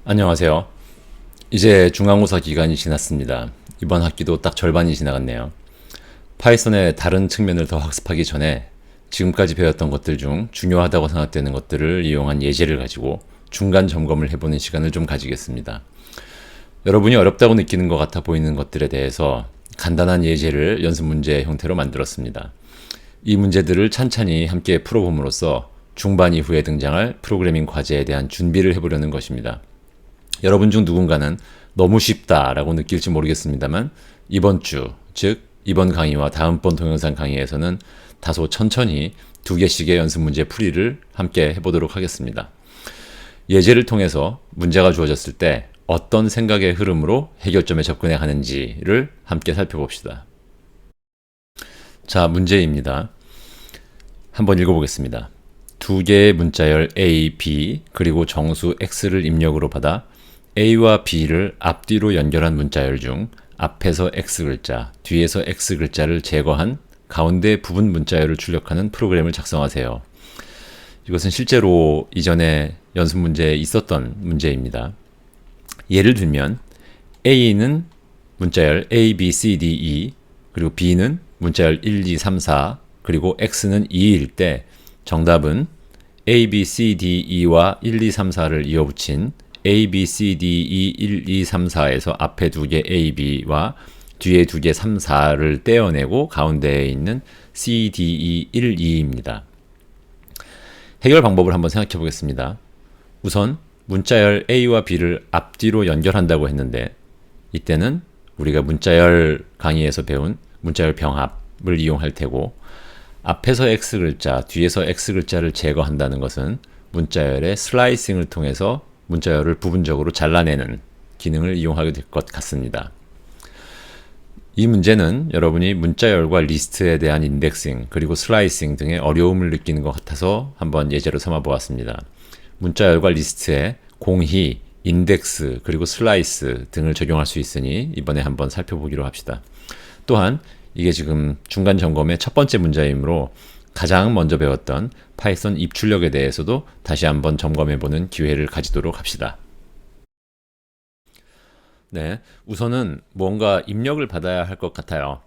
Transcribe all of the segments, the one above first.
안녕하세요. 이제 중간고사 기간이 지났습니다. 이번 학기도 딱 절반이 지나갔네요. 파이썬의 다른 측면을 더 학습하기 전에 지금까지 배웠던 것들 중 중요하다고 생각되는 것들을 이용한 예제를 가지고 중간 점검을 해보는 시간을 좀 가지겠습니다. 여러분이 어렵다고 느끼는 것 같아 보이는 것들에 대해서 간단한 예제를 연습 문제 형태로 만들었습니다. 이 문제들을 찬찬히 함께 풀어봄으로써 중반 이후에 등장할 프로그래밍 과제에 대한 준비를 해보려는 것입니다. 여러분 중 누군가는 너무 쉽다라고 느낄지 모르겠습니다만 이번 주, 즉 이번 강의와 다음번 동영상 강의에서는 다소 천천히 두 개씩의 연습 문제 풀이를 함께 해보도록 하겠습니다. 예제를 통해서 문제가 주어졌을 때 어떤 생각의 흐름으로 해결점에 접근해 가는지를 함께 살펴봅시다. 자, 문제입니다. 한번 읽어보겠습니다. 두 개의 문자열 A, B 그리고 정수 X를 입력으로 받아 A와 B를 앞뒤로 연결한 문자열 중 앞에서 X 글자, 뒤에서 X 글자를 제거한 가운데 부분 문자열을 출력하는 프로그램을 작성하세요. 이것은 실제로 이전에 연습 문제에 있었던 문제입니다. 예를 들면 A는 문자열 A, B, C, D, E 그리고 B는 문자열 1, 2, 3, 4 그리고 X는 2일 때 정답은 A, B, C, D, E와 1, 2, 3, 4를 이어붙인 A, B, C, D, E, 1, 2, 3, 4에서 앞에 두 개 A, B와 뒤에 두 개 3, 4를 떼어내고 가운데에 있는 C, D, E, 1, 2입니다. 해결 방법을 한번 생각해 보겠습니다. 우선 문자열 A와 B를 앞뒤로 연결한다고 했는데 이때는 우리가 문자열 강의에서 배운 문자열 병합을 이용할 테고 앞에서 X 글자, 뒤에서 X 글자를 제거한다는 것은 문자열의 슬라이싱을 통해서 문자열을 부분적으로 잘라내는 기능을 이용하게 될 것 같습니다. 이 문제는 여러분이 문자열과 리스트에 대한 인덱싱 그리고 슬라이싱 등의 어려움을 느끼는 것 같아서 한번 예제로 삼아 보았습니다. 문자열과 리스트에 공히, 인덱스 그리고 슬라이스 등을 적용할 수 있으니 이번에 한번 살펴보기로 합시다. 또한 이게 지금 중간 점검의 첫 번째 문제이므로 가장 먼저 배웠던 파이썬 입출력에 대해서도 다시 한번 점검해보는 기회를 가지도록 합시다. 네, 우선은 뭔가 입력을 받아야 할 것 같아요.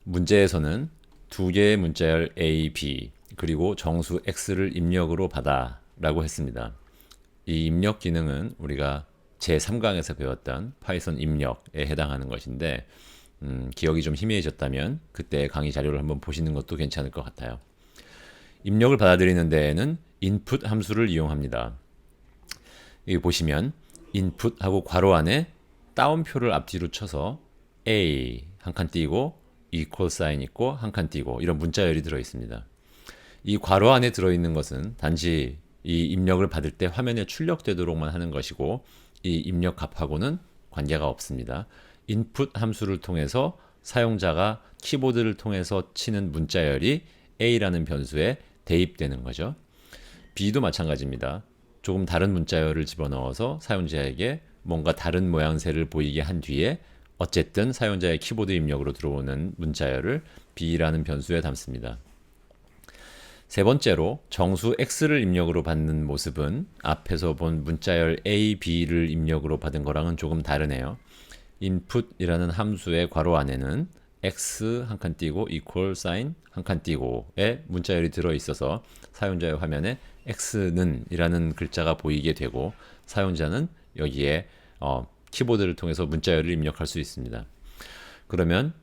문제에서는 두 개의 문자열 A, B 그리고 정수 X를 입력으로 받아 라고 했습니다. 이 입력 기능은 우리가 제3강에서 배웠던 파이썬 입력에 해당하는 것인데 기억이 좀 희미해졌다면 그때 강의 자료를 한번 보시는 것도 괜찮을 것 같아요. 입력을 받아들이는 데에는 input 함수를 이용합니다. 여기 보시면 input하고 괄호 안에 따옴표를 앞뒤로 쳐서 A 한 칸 띄고 equal sign 있고 한 칸 띄고 이런 문자열이 들어 있습니다. 이 괄호 안에 들어있는 것은 단지 이 입력을 받을 때 화면에 출력되도록만 하는 것이고 이 입력 값하고는 관계가 없습니다. input 함수를 통해서 사용자가 키보드를 통해서 치는 문자열이 A라는 변수에 대입되는 거죠. B도 마찬가지입니다. 조금 다른 문자열을 집어넣어서 사용자에게 뭔가 다른 모양새를 보이게 한 뒤에 어쨌든 사용자의 키보드 입력으로 들어오는 문자열을 B라는 변수에 담습니다. 세 번째로 정수 X를 입력으로 받는 모습은 앞에서 본 문자열 A, B를 입력으로 받은 거랑은 조금 다르네요. input이라는 함수의 괄호 안에는 x 한 칸 띄고 equal sign 한 칸 띄고의 문자열이 들어 있어서 사용자의 화면에 x는 이라는 글자가 보이게 되고 사용자는 여기에 키보드를 통해서 문자열을 입력할 수 있습니다. 그러면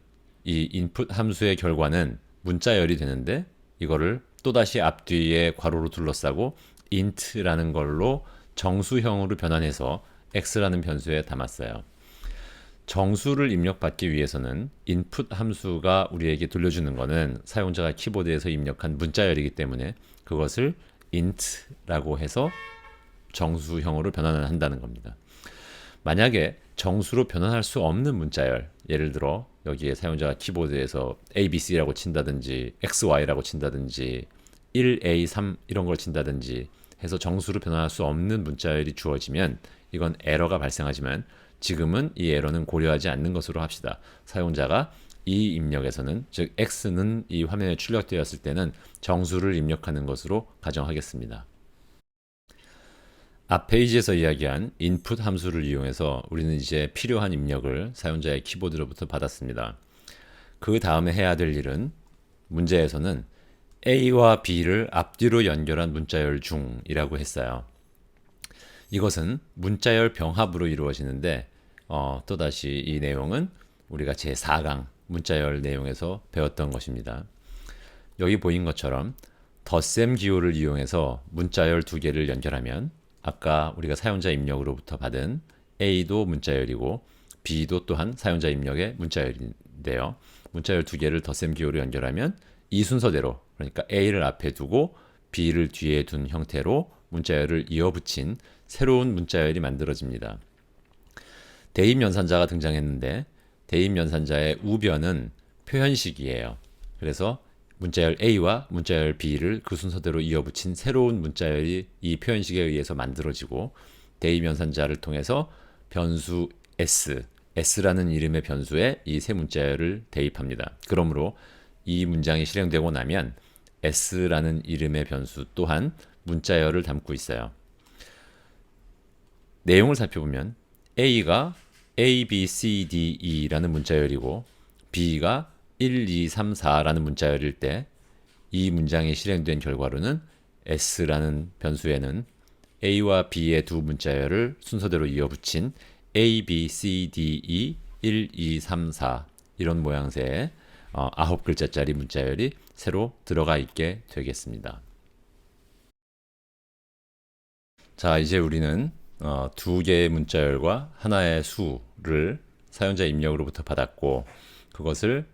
이 input 함수의 결과는 문자열이 되는데 이거를 또다시 앞뒤에 괄호로 둘러싸고 int라는 걸로 정수형으로 변환해서 x라는 변수에 담았어요. 정수를 입력받기 위해서는 input 함수가 우리에게 돌려주는 것은 사용자가 키보드에서 입력한 문자열이기 때문에 그것을 int라고 해서 정수형으로 변환을 한다는 겁니다. 만약에 정수로 변환할 수 없는 문자열, 예를 들어 여기에 사용자가 키보드에서 ABC라고 친다든지 XY라고 친다든지 1A, 3 이런 걸 친다든지 해서 정수로 변환할 수 없는 문자열이 주어지면 이건 에러가 발생하지만 지금은 이 에러는 고려하지 않는 것으로 합시다. 사용자가 이 입력에서는 즉 X는 이 화면에 출력되었을 때는 정수를 입력하는 것으로 가정하겠습니다. 앞 페이지에서 이야기한 input 함수를 이용해서 우리는 이제 필요한 입력을 사용자의 키보드로부터 받았습니다. 그 다음에 해야 될 일은 문제에서는 A와 B를 앞뒤로 연결한 문자열 중이라고 했어요. 이것은 문자열 병합으로 이루어지는데 또다시 이 내용은 우리가 제4강 문자열 내용에서 배웠던 것입니다. 여기 보인 것처럼 덧셈 기호를 이용해서 문자열 두 개를 연결하면 아까 우리가 사용자 입력으로부터 받은 A도 문자열이고 B도 또한 사용자 입력의 문자열인데요. 문자열 두 개를 덧셈 기호로 연결하면 이 순서대로, 그러니까 A를 앞에 두고 B를 뒤에 둔 형태로 문자열을 이어붙인 새로운 문자열이 만들어집니다. 대입 연산자가 등장했는데 대입 연산자의 우변은 표현식이에요. 그래서 문자열 A와 문자열 B를 그 순서대로 이어붙인 새로운 문자열이 이 표현식에 의해서 만들어지고 대입 연산자를 통해서 변수 S라는 이름의 변수에 이 세 문자열을 대입합니다. 그러므로 이 문장이 실행되고 나면 S라는 이름의 변수 또한 문자열을 담고 있어요. 내용을 살펴보면 A가 A, B, C, D, E라는 문자열이고 B가 1, 2, 3, 4라는 문자열일 때 이 문장이 실행된 결과로는 S라는 변수에는 A와 B의 두 문자열을 순서대로 이어붙인 A, B, C, D, E, 1, 2, 3, 4 이런 모양새의 9글자짜리 문자열이 새로 들어가 있게 되겠습니다. 자, 이제 우리는 두 개의 문자열과 하나의 수를 사용자 입력으로부터 받았고 그것을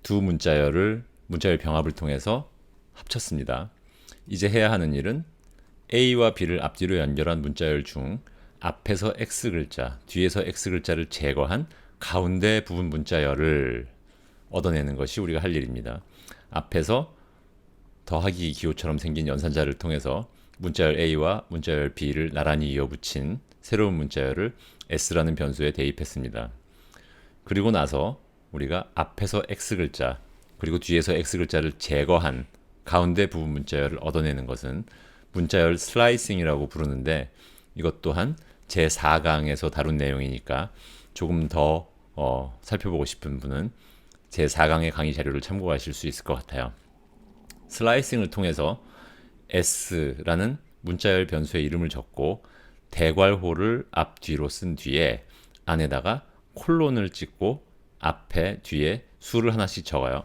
두 문자열을 문자열 병합을 통해서 합쳤습니다. 이제 해야 하는 일은 A와 B를 앞뒤로 연결한 문자열 중 앞에서 X글자, 뒤에서 X글자를 제거한 가운데 부분 문자열을 얻어내는 것이 우리가 할 일입니다. 앞에서 더하기 기호처럼 생긴 연산자를 통해서 문자열 A와 문자열 B를 나란히 이어붙인 새로운 문자열을 S라는 변수에 대입했습니다. 그리고 나서 우리가 앞에서 X글자 그리고 뒤에서 X글자를 제거한 가운데 부분 문자열을 얻어내는 것은 문자열 슬라이싱이라고 부르는데 이것 또한 제4강에서 다룬 내용이니까 조금 더 살펴보고 싶은 분은 제4강의 강의 자료를 참고하실 수 있을 것 같아요. 슬라이싱을 통해서 S라는 문자열 변수의 이름을 적고 대괄호를 앞뒤로 쓴 뒤에 안에다가 콜론을 찍고 앞에 뒤에 수를 하나씩 적어요.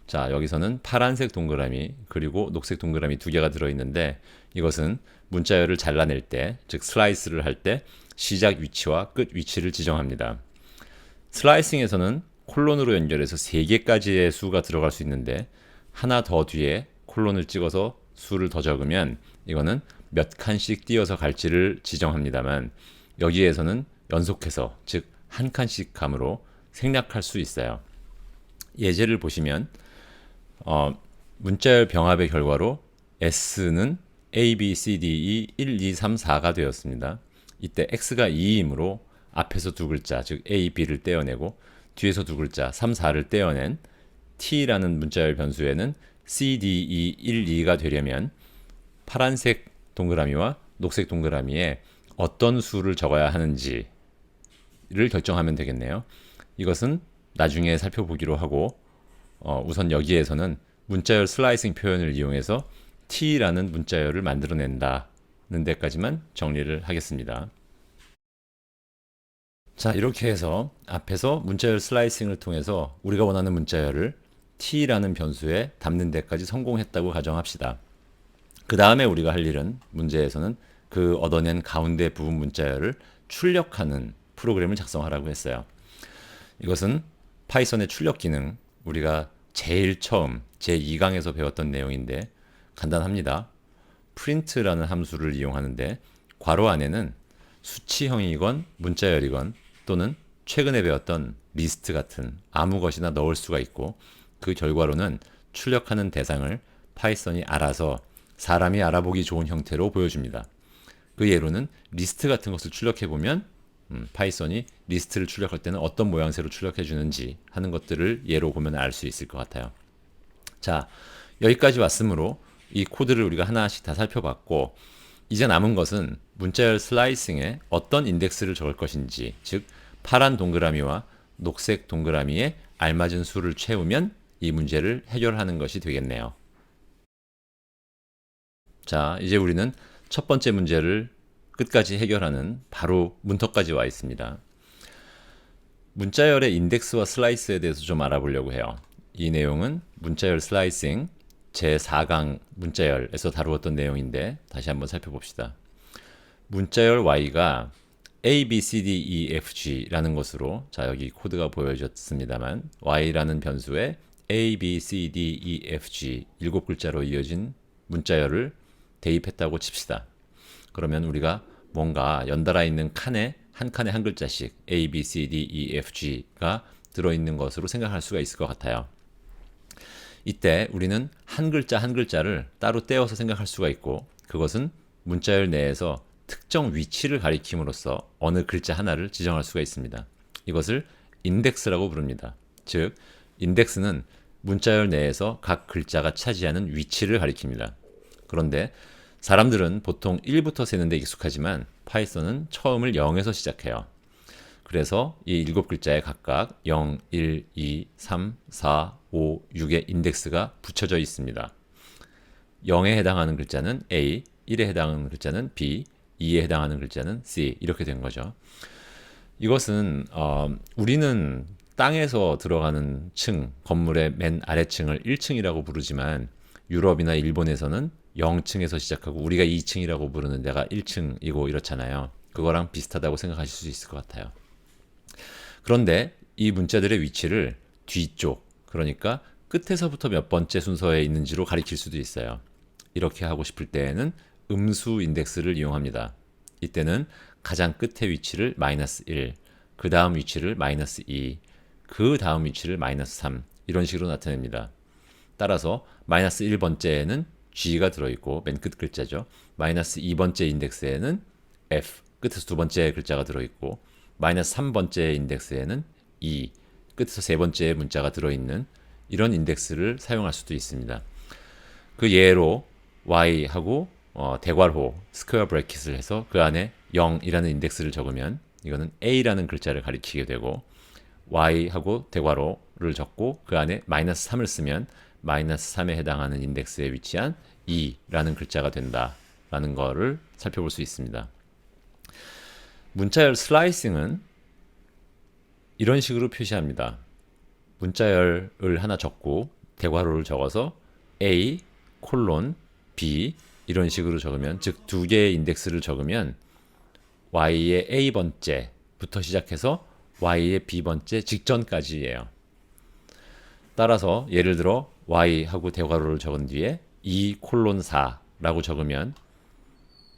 자, 여기서는 파란색 동그라미 그리고 녹색 동그라미 두 개가 들어있는데 이것은 문자열을 잘라낼 때, 즉 슬라이스를 할 때 시작 위치와 끝 위치를 지정합니다. 슬라이싱에서는 콜론으로 연결해서 3개까지의 수가 들어갈 수 있는데 하나 더 뒤에 콜론을 찍어서 수를 더 적으면 이거는 몇 칸씩 띄어서 갈지를 지정합니다만 여기에서는 연속해서, 즉 한 칸씩 감으로 생략할 수 있어요. 예제를 보시면 문자열 병합의 결과로 S는 A, B, C, D, E 1, 2, 3, 4가 되었습니다. 이때 X가 2이므로 앞에서 두 글자, 즉 A, B를 떼어내고 뒤에서 두 글자 3, 4를 떼어낸 T라는 문자열 변수에는 C, D, E 1, 2가 되려면 파란색 동그라미와 녹색 동그라미에 어떤 수를 적어야 하는지를 결정하면 되겠네요. 이것은 나중에 살펴보기로 하고 우선 여기에서는 문자열 슬라이싱 표현을 이용해서 T라는 문자열을 만들어낸다는 데까지만 정리를 하겠습니다. 자, 이렇게 해서 앞에서 문자열 슬라이싱을 통해서 우리가 원하는 문자열을 T라는 변수에 담는 데까지 성공했다고 가정합시다. 그 다음에 우리가 할 일은 문제에서는 그 얻어낸 가운데 부분 문자열을 출력하는 프로그램을 작성하라고 했어요. 이것은 파이썬의 출력 기능, 우리가 제일 처음 제2강에서 배웠던 내용인데 간단합니다. print라는 함수를 이용하는데 괄호 안에는 수치형이건 문자열이건 또는 최근에 배웠던 리스트 같은 아무 것이나 넣을 수가 있고 그 결과로는 출력하는 대상을 파이썬이 알아서 사람이 알아보기 좋은 형태로 보여줍니다. 그 예로는 리스트 같은 것을 출력해보면 파이썬이 리스트를 출력할 때는 어떤 모양새로 출력해 주는지 하는 것들을 예로 보면 알 수 있을 것 같아요. 자, 여기까지 왔으므로 이 코드를 우리가 하나씩 다 살펴봤고 이제 남은 것은 문자열 슬라이싱에 어떤 인덱스를 적을 것인지, 즉 파란 동그라미와 녹색 동그라미에 알맞은 수를 채우면 이 문제를 해결하는 것이 되겠네요. 자, 이제 우리는 첫 번째 문제를 끝까지 해결하는 바로 문턱까지 와 있습니다. 문자열의 인덱스와 슬라이스에 대해서 좀 알아보려고 해요. 이 내용은 문자열 슬라이싱 제4강 문자열에서 다루었던 내용인데 다시 한번 살펴봅시다. 문자열 y가 a, b, c, d, e, f, g라는 것으로, 자 여기 코드가 보여졌습니다만 y라는 변수에 a, b, c, d, e, f, g 7글자로 이어진 문자열을 대입했다고 칩시다. 그러면 우리가 뭔가 연달아 있는 칸에 한 칸에 한 글자씩 A, B, C, D, E, F, G가 들어있는 것으로 생각할 수가 있을 것 같아요. 이때 우리는 한 글자 한 글자를 따로 떼어서 생각할 수가 있고, 그것은 문자열 내에서 특정 위치를 가리킴으로써 어느 글자 하나를 지정할 수가 있습니다. 이것을 인덱스라고 부릅니다. 즉, 인덱스는 문자열 내에서 각 글자가 차지하는 위치를 가리킵니다. 그런데 사람들은 보통 1부터 세는데 익숙하지만 파이썬은 처음을 0에서 시작해요. 그래서 이 7글자에 각각 0, 1, 2, 3, 4, 5, 6의 인덱스가 붙여져 있습니다. 0에 해당하는 글자는 A, 1에 해당하는 글자는 B, 2에 해당하는 글자는 C, 이렇게 된 거죠. 이것은 우리는 땅에서 들어가는 층, 건물의 맨 아래층을 1층이라고 부르지만 유럽이나 일본에서는 0층에서 시작하고 우리가 2층이라고 부르는 데가 1층이고 이렇잖아요. 그거랑 비슷하다고 생각하실 수 있을 것 같아요. 그런데 이 문자들의 위치를 뒤쪽, 그러니까 끝에서부터 몇 번째 순서에 있는지로 가리킬 수도 있어요. 이렇게 하고 싶을 때에는 음수 인덱스를 이용합니다. 이때는 가장 끝의 위치를 -1, 그 다음 위치를 -2, 그 다음 위치를 -3, 이런 식으로 나타냅니다. 따라서 -1번째에는 G가 들어있고 맨 끝 글자죠. -2번째 인덱스에는 F, 끝에서 두 번째 글자가 들어있고, -3번째 인덱스에는 E, 끝에서 세 번째 문자가 들어있는 이런 인덱스를 사용할 수도 있습니다. 그 예로 Y하고 대괄호, 스퀘어 브래킷을 해서 그 안에 0이라는 인덱스를 적으면 이거는 A라는 글자를 가리키게 되고, Y하고 대괄호를 적고 그 안에 -3을 쓰면 -3에 해당하는 인덱스에 위치한 E라는 글자가 된다라는 거를 살펴볼 수 있습니다. 문자열 슬라이싱은 이런 식으로 표시합니다. 문자열을 하나 적고 대괄호를 적어서 A, B 이런 식으로 적으면, 즉 두 개의 인덱스를 적으면 Y의 A번째부터 시작해서 Y의 B번째 직전까지예요. 따라서 예를 들어 Y하고 대괄호를 적은 뒤에 2:4라고 적으면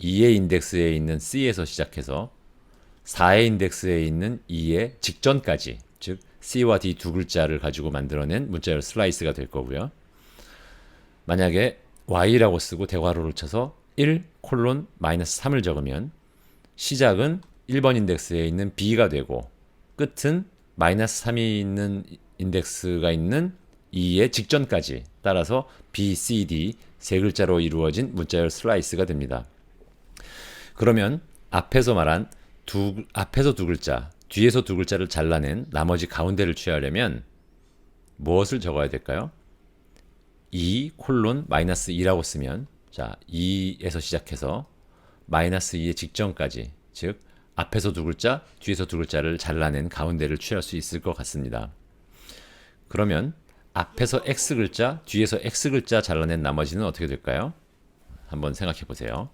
2의 인덱스에 있는 C에서 시작해서 4의 인덱스에 있는 E의 직전까지, 즉 C와 D 두 글자를 가지고 만들어낸 문자열 슬라이스가 될 거고요. 만약에 Y라고 쓰고 대괄호를 쳐서 1:-3을 적으면 시작은 1번 인덱스에 있는 B가 되고 끝은 -3이 있는 인덱스가 있는 E의 직전까지, 따라서 B, C, D 세 글자로 이루어진 문자열 슬라이스가 됩니다. 그러면 앞에서 말한 앞에서 두 글자, 뒤에서 두 글자를 잘라낸 나머지 가운데를 취하려면 무엇을 적어야 될까요? 2:-2라고 쓰면, 자 2에서 시작해서 -2의 직전까지, 즉 앞에서 두 글자, 뒤에서 두 글자를 잘라낸 가운데를 취할 수 있을 것 같습니다. 그러면 앞에서 X 글자, 뒤에서 X 글자 잘라낸 나머지는 어떻게 될까요? 한번 생각해 보세요.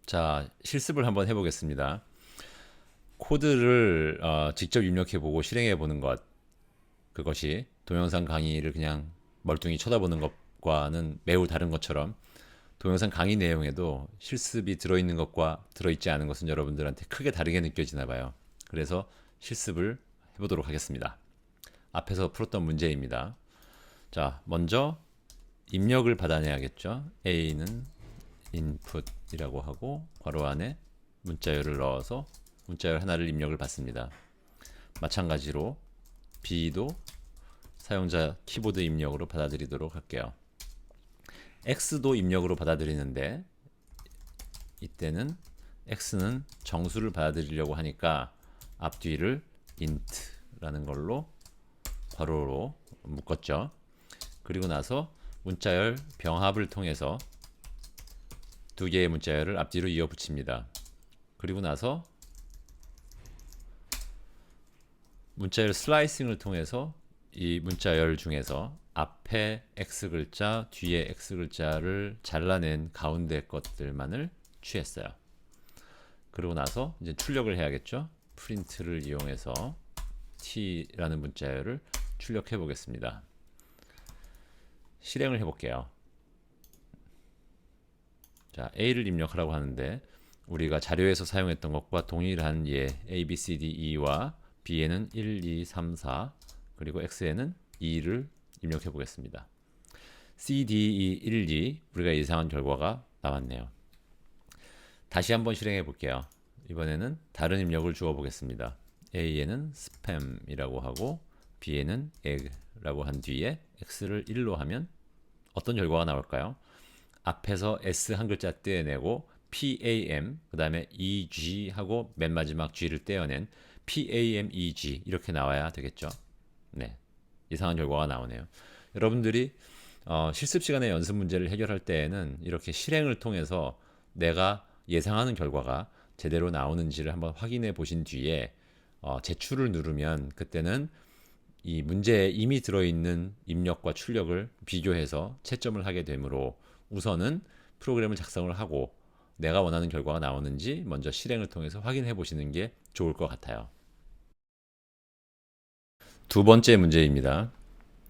자, 실습을 한번 해보겠습니다. 코드를 직접 입력해보고 실행해보는 것, 그것이 동영상 강의를 그냥 멀뚱히 쳐다보는 것과는 매우 다른 것처럼 동영상 강의 내용에도 실습이 들어있는 것과 들어있지 않은 것은 여러분들한테 크게 다르게 느껴지나 봐요. 그래서 실습을 해보도록 하겠습니다. 앞에서 풀었던 문제입니다. 자, 먼저 입력을 받아내야겠죠. A는 input이라고 하고 괄호 안에 문자열을 넣어서 문자열 하나를 입력을 받습니다. 마찬가지로 B도 사용자 키보드 입력으로 받아들이도록 할게요. X도 입력으로 받아들이는데 이때는 x는 정수를 받아들이려고 하니까 앞뒤를 int라는 걸로 괄호로 묶었죠. 그리고 나서 문자열 병합을 통해서 두 개의 문자열을 앞뒤로 이어 붙입니다. 그리고 나서 문자열 슬라이싱을 통해서 이 문자열 중에서 앞에 x 글자, 뒤에 x 글자를 잘라낸 가운데 것들만을 취했어요. 그리고 나서 이제 출력을 해야겠죠. 프린트를 이용해서 t라는 문자열을 출력해 보겠습니다. 실행을 해볼게요. 자, a를 입력하라고 하는데 우리가 자료에서 사용했던 것과 동일한 예 a, b, c, d, e와 b에는 1, 2, 3, 4 그리고 x에는 2를 입력해 보겠습니다. c, d, e, 1, 2 우리가 예상한 결과가 나왔네요. 다시 한번 실행해 볼게요. 이번에는 다른 입력을 주어 보겠습니다. a에는 스팸이라고 하고 b에는 egg라고 한 뒤에 x를 1로 하면 어떤 결과가 나올까요? 앞에서 s 한 글자 떼어내고 PAM 그 다음에 EG 하고 맨 마지막 G를 떼어낸 PAMEG 이렇게 나와야 되겠죠. 네, 이상한 결과가 나오네요. 여러분들이 실습 시간에 연습 문제를 해결할 때에는 이렇게 실행을 통해서 내가 예상하는 결과가 제대로 나오는지를 한번 확인해 보신 뒤에 제출을 누르면 그때는 이 문제에 이미 들어있는 입력과 출력을 비교해서 채점을 하게 되므로 우선은 프로그램을 작성을 하고 내가 원하는 결과가 나오는지 먼저 실행을 통해서 확인해 보시는 게 좋을 것 같아요. 두 번째 문제입니다.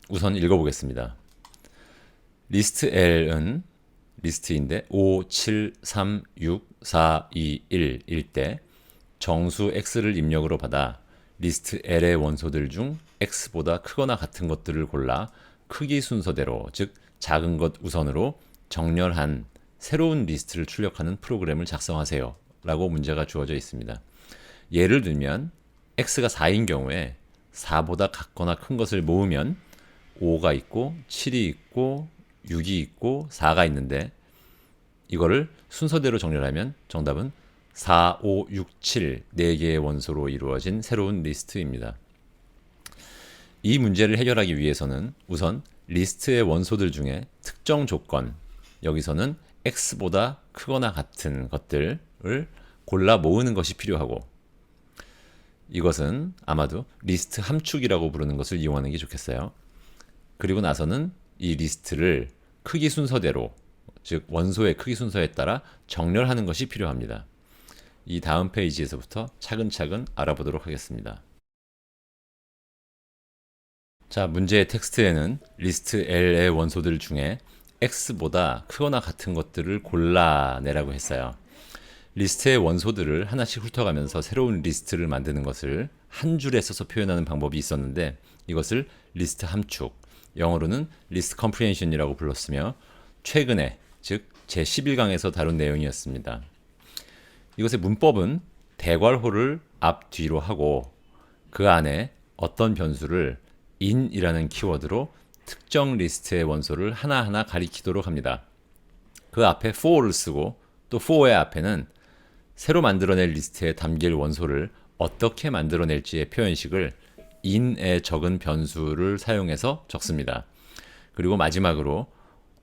우선 읽어보겠습니다. 리스트 L은 리스트인데 5, 7, 3, 6, 4, 2, 1일 때 정수 x를 입력으로 받아 리스트 L의 원소들 중 x보다 크거나 같은 것들을 골라 크기 순서대로 즉 작은 것 우선으로 정렬한 새로운 리스트를 출력하는 프로그램을 작성하세요 라고 문제가 주어져 있습니다. 예를 들면 x가 4인 경우에 4보다 같거나 큰 것을 모으면 5가 있고 7이 있고 6이 있고 4가 있는데 이거를 순서대로 정렬하면 정답은 4, 5, 6, 7 4개의 원소로 이루어진 새로운 리스트입니다. 이 문제를 해결하기 위해서는 우선 리스트의 원소들 중에 특정 조건, 여기서는 x보다 크거나 같은 것들을 골라 모으는 것이 필요하고 이것은 아마도 리스트 함축이라고 부르는 것을 이용하는 게 좋겠어요. 그리고 나서는 이 리스트를 크기 순서대로 즉 원소의 크기 순서에 따라 정렬하는 것이 필요합니다. 이 다음 페이지에서부터 차근차근 알아보도록 하겠습니다. 자, 문제의 텍스트에는 리스트 L의 원소들 중에 x보다 크거나 같은 것들을 골라내라고 했어요. 리스트의 원소들을 하나씩 훑어가면서 새로운 리스트를 만드는 것을 한 줄에 써서 표현하는 방법이 있었는데 이것을 리스트 함축, 영어로는 리스트 컴프리헨션이라고 불렀으며 최근에 즉 제11강에서 다룬 내용이었습니다. 이것의 문법은 대괄호를 앞뒤로 하고 그 안에 어떤 변수를 in이라는 키워드로 특정 리스트의 원소를 하나하나 가리키도록 합니다. 그 앞에 for를 쓰고 또 for의 앞에는 새로 만들어낼 리스트에 담길 원소를 어떻게 만들어낼지의 표현식을 in에 적은 변수를 사용해서 적습니다. 그리고 마지막으로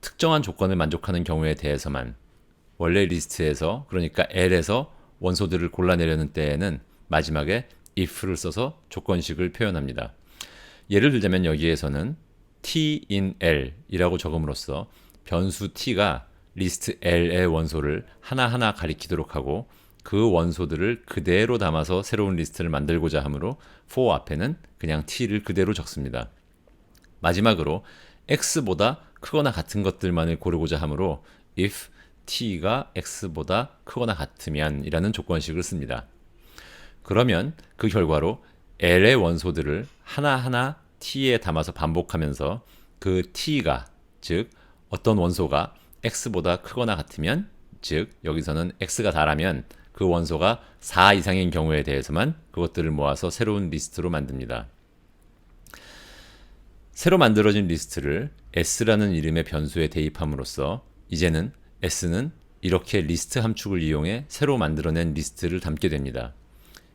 특정한 조건을 만족하는 경우에 대해서만 원래 리스트에서 그러니까 L에서 원소들을 골라내려는 때에는 마지막에 if를 써서 조건식을 표현합니다. 예를 들자면 여기에서는 t in L이라고 적음으로써 변수 t가 리스트 L의 원소를 하나하나 가리키도록 하고 그 원소들을 그대로 담아서 새로운 리스트를 만들고자 하므로 for 앞에는 그냥 t를 그대로 적습니다. 마지막으로 x보다 크거나 같은 것들만을 고르고자 하므로 if t가 x보다 크거나 같으면 이라는 조건식을 씁니다. 그러면 그 결과로 L의 원소들을 하나하나 t에 담아서 반복하면서 그 t가 즉 어떤 원소가 x보다 크거나 같으면 즉 여기서는 x가 4라면 그 원소가 4 이상인 경우에 대해서만 그것들을 모아서 새로운 리스트로 만듭니다. 새로 만들어진 리스트를 s라는 이름의 변수에 대입함으로써 이제는 s는 이렇게 리스트 함축을 이용해 새로 만들어낸 리스트를 담게 됩니다.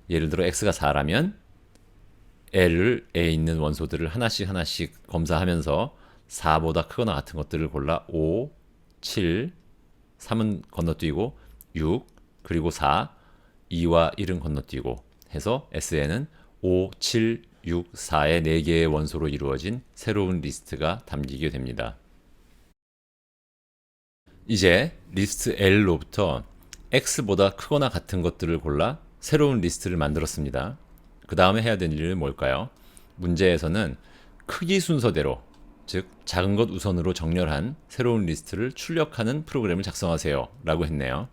예를 들어 x가 4라면 L을 A에 있는 원소들을 하나씩 하나씩 검사하면서 4보다 크거나 같은 것들을 골라 5, 7, 3은 건너뛰고 6, 그리고 4, 2와 1은 건너뛰고 해서 S에는 5, 7, 6, 4의 4개의 원소로 이루어진 새로운 리스트가 담기게 됩니다. 이제 리스트 L로부터 X보다 크거나 같은 것들을 골라 새로운 리스트를 만들었습니다. 그 다음에 해야 되는 일은 뭘까요? 문제에서는 크기 순서대로, 즉 작은 것 우선으로 정렬한 새로운 리스트를 출력하는 프로그램을 작성하세요 라고 했네요.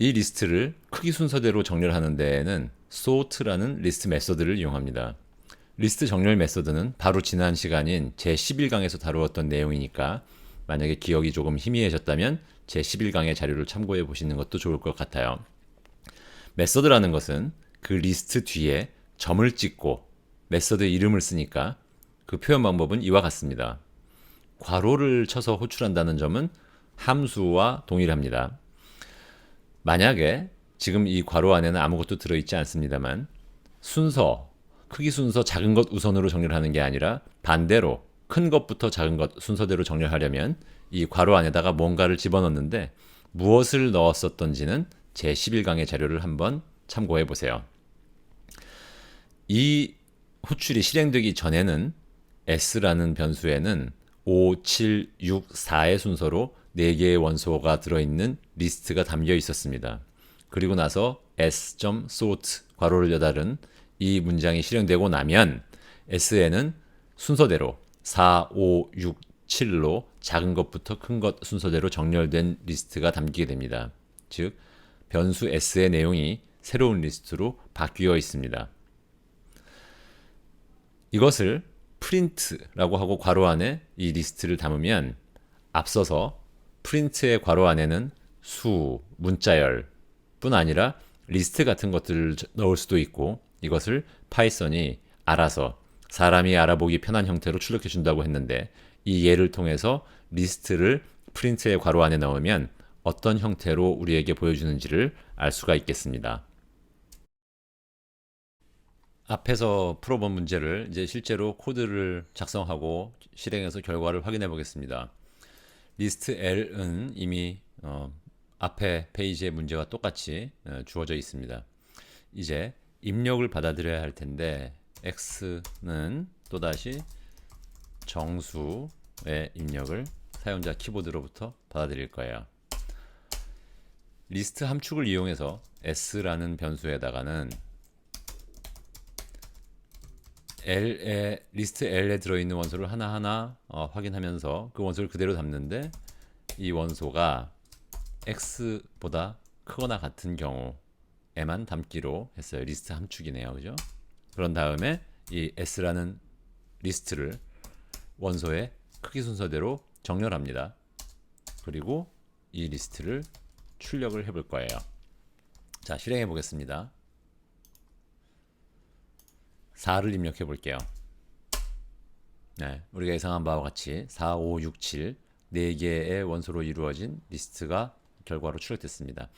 이 리스트를 크기 순서대로 정렬하는 데에는 sort라는 리스트 메서드를 이용합니다. 리스트 정렬 메서드는 바로 지난 시간인 제11강에서 다루었던 내용이니까 만약에 기억이 조금 희미해졌다면 제11강의 자료를 참고해 보시는 것도 좋을 것 같아요. 메서드라는 것은 그 리스트 뒤에 점을 찍고 메서드 이름을 쓰니까 그 표현 방법은 이와 같습니다. 괄호를 쳐서 호출한다는 점은 함수와 동일합니다. 만약에 지금 이 괄호 안에는 아무것도 들어있지 않습니다만 순서, 크기 순서 작은 것 우선으로 정렬하는 게 아니라 반대로 큰 것부터 작은 것 순서대로 정렬하려면 이 괄호 안에다가 뭔가를 집어넣는데 무엇을 넣었었던지는 제11강의 자료를 한번 참고해 보세요. 이 호출이 실행되기 전에는 S라는 변수에는 5, 7, 6, 4의 순서로 4개의 원소가 들어있는 리스트가 담겨 있었습니다. 그리고 나서 s.sort 괄호를 여달은 이 문장이 실행되고 나면 S에는 순서대로 4, 5, 6, 7로 작은 것부터 큰 것 순서대로 정렬된 리스트가 담기게 됩니다. 즉 변수 S의 내용이 새로운 리스트로 바뀌어 있습니다. 이것을 print라고 하고 괄호 안에 이 리스트를 담으면 앞서서 print의 괄호 안에는 수, 문자열 뿐 아니라 리스트 같은 것들을 넣을 수도 있고 이것을 파이썬이 알아서 사람이 알아보기 편한 형태로 출력해 준다고 했는데 이 예를 통해서 리스트를 print의 괄호 안에 넣으면 어떤 형태로 우리에게 보여주는지를 알 수가 있겠습니다. 앞에서 풀어본 문제를 이제 실제로 코드를 작성하고 실행해서 결과를 확인해 보겠습니다. 리스트 L은 이미 앞에 페이지의 문제와 똑같이 주어져 있습니다. 이제 입력을 받아들여야 할 텐데 X는 또다시 정수의 입력을 사용자 키보드로부터 받아들일 거예요. 리스트 함축을 이용해서 S라는 변수에다가는 리스트 L에 들어있는 원소를 하나하나 확인하면서 그 원소를 그대로 담는데 이 원소가 X보다 크거나 같은 경우에만 담기로 했어요. 리스트 함축이네요. 그죠? 그런 다음에 이 S라는 리스트를 원소의 크기 순서대로 정렬합니다. 그리고 이 리스트를 출력을 해볼 거예요. 자, 실행해 보겠습니다. 4를 입력해 볼게요. 네, 우리가 예상한 바와 같이 4, 5, 6, 7 4개의 원소로 이루어진 리스트가 결과로 출력됐습니다.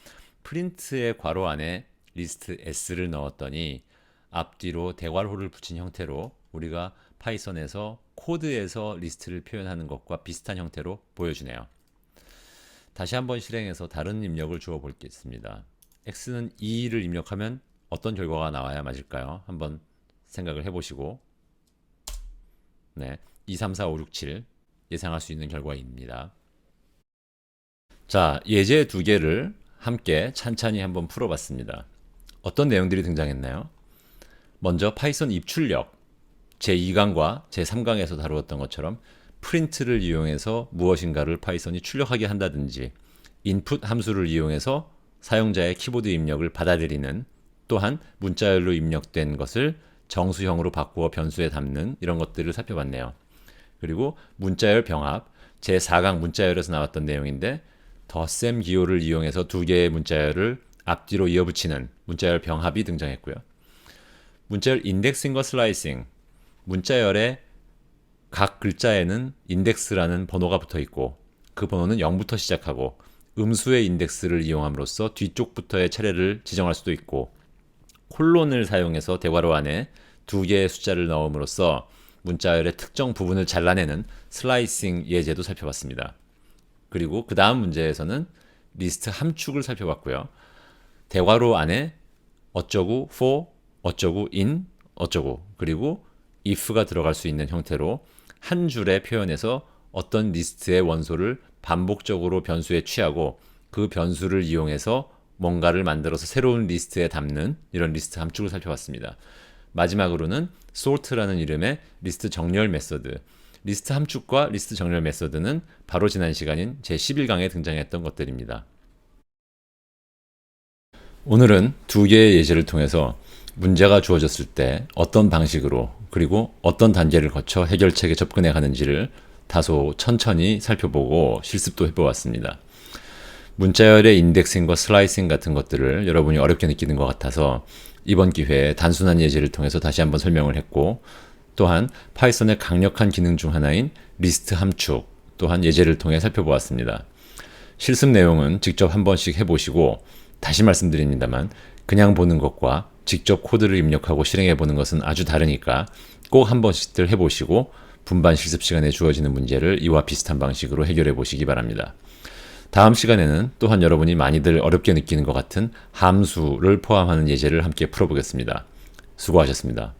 프린트의 괄호 안에 리스트 S를 넣었더니 앞뒤로 대괄호를 붙인 형태로 우리가 파이썬에서 코드에서 리스트를 표현하는 것과 비슷한 형태로 보여주네요. 다시 한번 실행해서 다른 입력을 주어 보겠습니다. X는 2를 입력하면 어떤 결과가 나와야 맞을까요? 한번 생각을 해보시고 네, 2, 3, 4, 5, 6, 7 예상할 수 있는 결과입니다. 자, 예제 두 개를 함께 찬찬히 한번 풀어봤습니다. 어떤 내용들이 등장했나요? 먼저 파이썬 입출력 제2강과 제3강에서 다루었던 것처럼 프린트를 이용해서 무엇인가를 파이썬이 출력하게 한다든지 인풋 함수를 이용해서 사용자의 키보드 입력을 받아들이는 또한 문자열로 입력된 것을 정수형으로 바꾸어 변수에 담는 이런 것들을 살펴봤네요. 그리고 문자열 병합 제4강 문자열에서 나왔던 내용인데 덧셈 기호를 이용해서 두 개의 문자열을 앞뒤로 이어붙이는 문자열 병합이 등장했고요. 문자열 인덱싱과 슬라이싱 문자열의 각 글자에는 인덱스라는 번호가 붙어 있고 그 번호는 0부터 시작하고 음수의 인덱스를 이용함으로써 뒤쪽부터의 차례를 지정할 수도 있고, 콜론을 사용해서 대괄호 안에 두 개의 숫자를 넣음으로써 문자열의 특정 부분을 잘라내는 슬라이싱 예제도 살펴봤습니다. 그리고 그 다음 문제에서는 리스트 함축을 살펴봤고요. 대괄호 안에 어쩌고 for, 어쩌고 in, 어쩌고, 그리고 if가 들어갈 수 있는 형태로 한 줄의 표현에서 어떤 리스트의 원소를 반복적으로 변수에 취하고 그 변수를 이용해서 뭔가를 만들어서 새로운 리스트에 담는 이런 리스트 함축을 살펴봤습니다. 마지막으로는 sort라는 이름의 리스트 정렬 메서드, 리스트 함축과 리스트 정렬 메서드는 바로 지난 시간인 제11강에 등장했던 것들입니다. 오늘은 두 개의 예제를 통해서 문제가 주어졌을 때 어떤 방식으로 그리고 어떤 단계를 거쳐 해결책에 접근해 가는지를 다소 천천히 살펴보고 실습도 해보았습니다. 문자열의 인덱싱과 슬라이싱 같은 것들을 여러분이 어렵게 느끼는 것 같아서 이번 기회에 단순한 예제를 통해서 다시 한번 설명을 했고, 또한 파이썬의 강력한 기능 중 하나인 리스트 함축 또한 예제를 통해 살펴보았습니다. 실습 내용은 직접 한 번씩 해보시고, 다시 말씀드립니다만 그냥 보는 것과 직접 코드를 입력하고 실행해 보는 것은 아주 다르니까 꼭 한 번씩들 해보시고 분반 실습 시간에 주어지는 문제를 이와 비슷한 방식으로 해결해 보시기 바랍니다. 다음 시간에는 또한 여러분이 많이들 어렵게 느끼는 것 같은 함수를 포함하는 예제를 함께 풀어보겠습니다. 수고하셨습니다.